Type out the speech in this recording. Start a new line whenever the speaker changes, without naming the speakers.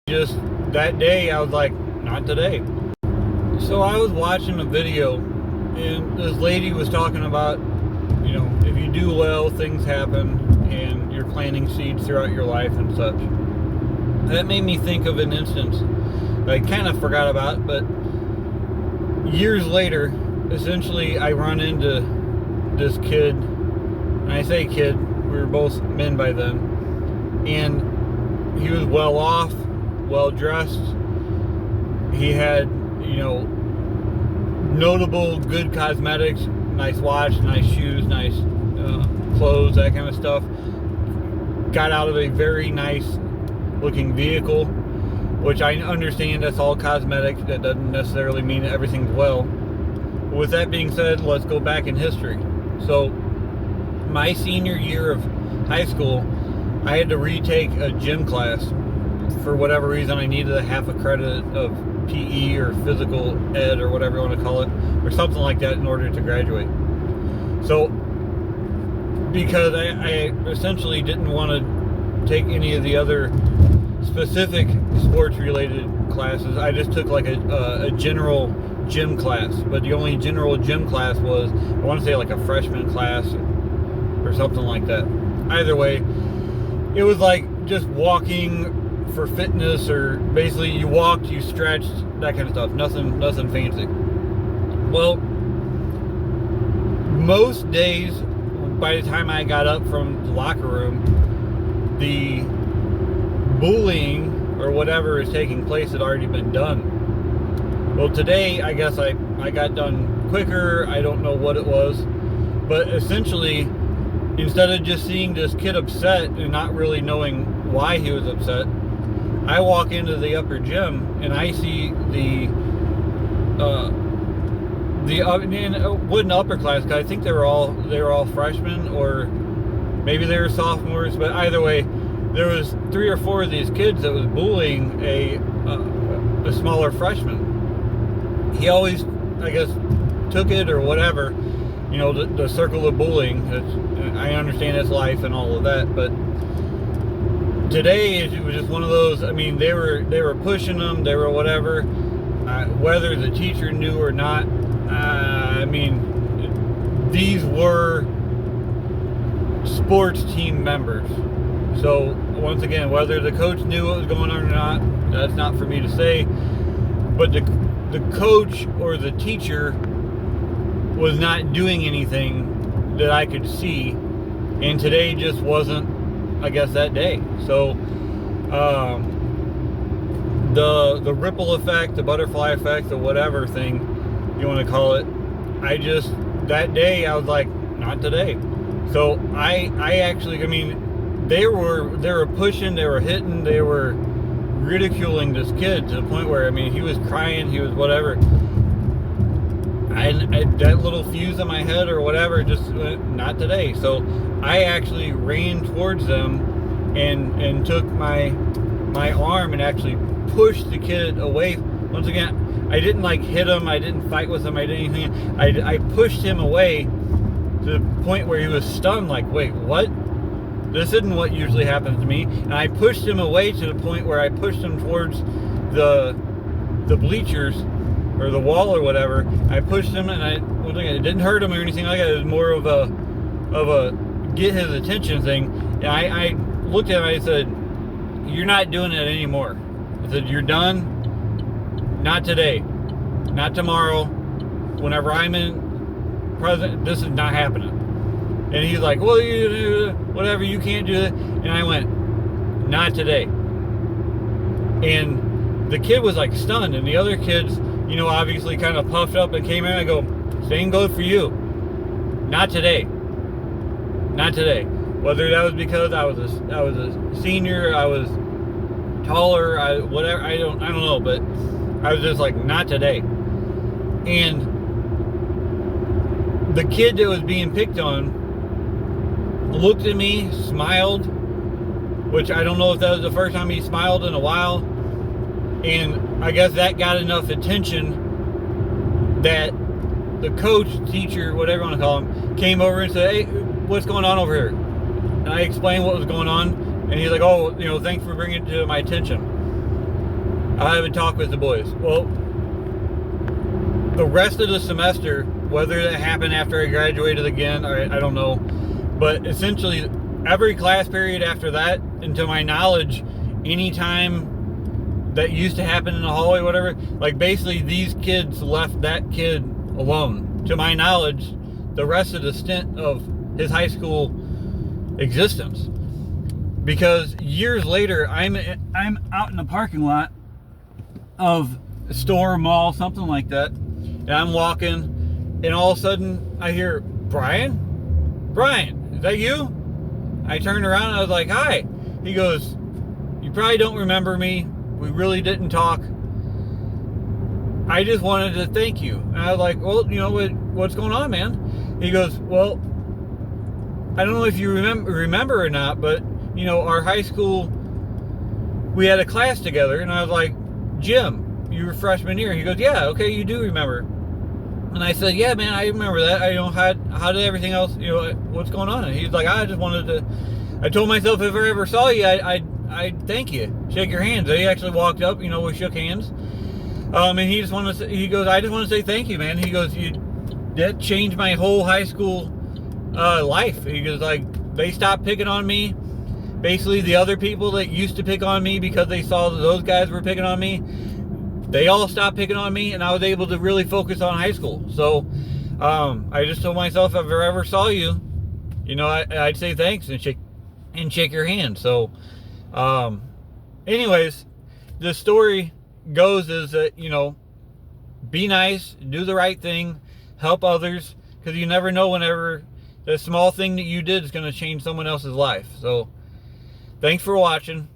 just that day I was like, not today. So I was watching a video and this lady was talking about, if you do well, things happen, and you're planting seeds throughout your life and such. That made me think of an instance that I kind of forgot about, but years later, essentially I run into this kid, and I say kid, we were both men by then, and he was well off, well dressed. He had, notable good cosmetics, nice watch, nice shoes, nice clothes, that kind of stuff. Got out of a very nice looking vehicle, which I understand that's all cosmetic. That doesn't necessarily mean that everything's well. With that being said, let's go back in history. So my senior year of high school, I had to retake a gym class. For whatever reason, I needed a half a credit of PE or physical ed or whatever you want to call it, or something like that, in order to graduate. So because I essentially didn't want to take any of the other specific sports related classes, I just took like a general gym class. But the only general gym class was, I want to say, like a freshman class or something like that. Either way, it was like just walking for fitness, or basically you walked, you stretched, that kind of stuff. Nothing fancy. Well, most days, by the time I got up from the locker room, the bullying or whatever is taking place had already been done. Well, today, I guess I got done quicker. I don't know what it was. But essentially, instead of just seeing this kid upset and not really knowing why he was upset, I walk into the upper gym and I see the wooden upper class, because I think they were all freshmen, or maybe they were sophomores. But either way, there was 3 or 4 of these kids that was bullying a smaller freshman. He always, I guess, took it or whatever, the circle of bullying. I understand it's life and all of that, but today it was just one of those. I mean, they were pushing them, they were whatever, whether the teacher knew or not. I mean, these were sports team members. So once again, whether the coach knew what was going on or not, that's not for me to say. But the coach or the teacher was not doing anything that I could see, and today just wasn't, I guess, that day. So the ripple effect, the butterfly effect, or whatever thing you want to call it, that day I was like, not today. So I actually, they were pushing, they were hitting, they were ridiculing this kid to the point where, he was crying, he was whatever. That little fuse in my head or whatever just went, not today. So I actually ran towards them and took my arm and actually pushed the kid away. Once again, I didn't hit him, I didn't fight with him, I didn't anything. I pushed him away to the point where he was stunned, like, wait, what? This isn't what usually happens to me. And I pushed him away to the point where I pushed him towards the bleachers or the wall or whatever. I pushed him, and it didn't hurt him or anything like that. It was more of a get his attention thing. And I looked at him and I said, you're not doing it anymore. I said, you're done. Not today. Not tomorrow. Whenever I'm in present, this is not happening. And he's like, well, whatever, you can't do it. And I went, not today. And the kid was like stunned, and the other kids, obviously kind of puffed up and came in. I go, same goes for you. Not today. Not today. Whether that was because I was a senior, I was taller, whatever, I don't know, but I was just like, not today. And the kid that was being picked on looked at me, smiled, which I don't know if that was the first time he smiled in a while. And I guess that got enough attention that the coach, teacher, whatever you want to call him, came over and said, hey, what's going on over here? And I explained what was going on, and he's like, oh, thanks for bringing it to my attention. I haven't talked with the boys. Well, the rest of the semester, whether that happened after I graduated again, or I don't know, but essentially every class period after that, and to my knowledge, anytime that used to happen in the hallway, whatever, like basically these kids left that kid alone. To my knowledge, the rest of the stint of his high school existence. Because years later, I'm out in the parking lot of a store, mall, something like that, and I'm walking, and all of a sudden I hear, Brian, is that you? I turned around and I was like, hi. He goes, you probably don't remember me. We really didn't talk. I just wanted to thank you. And I was like, well, you know what's going on, man? He goes, well, I don't know if you remember or not, but you know, our high school, we had a class together, and I was like, Jim, you were freshman year. He goes, yeah, okay, you do remember. And I said, yeah, man, I remember that. I don't how did everything else, you know, what's going on? And he's like, I just wanted to, I told myself if I ever saw you, I'd thank you, shake your hand. So he actually walked up, you know, we shook hands. And he just wanted to say, he goes, I just want to say thank you, man. He goes, that changed my whole high school life. He goes, like, they stopped picking on me. Basically, the other people that used to pick on me because they saw that those guys were picking on me, they all stopped picking on me, and I was able to really focus on high school. So I just told myself if I ever saw you, you know, I'd say thanks and shake your hand. So anyways, the story goes is that, you know, be nice, do the right thing, help others, because you never know whenever the small thing that you did is going to change someone else's life. So thanks for watching.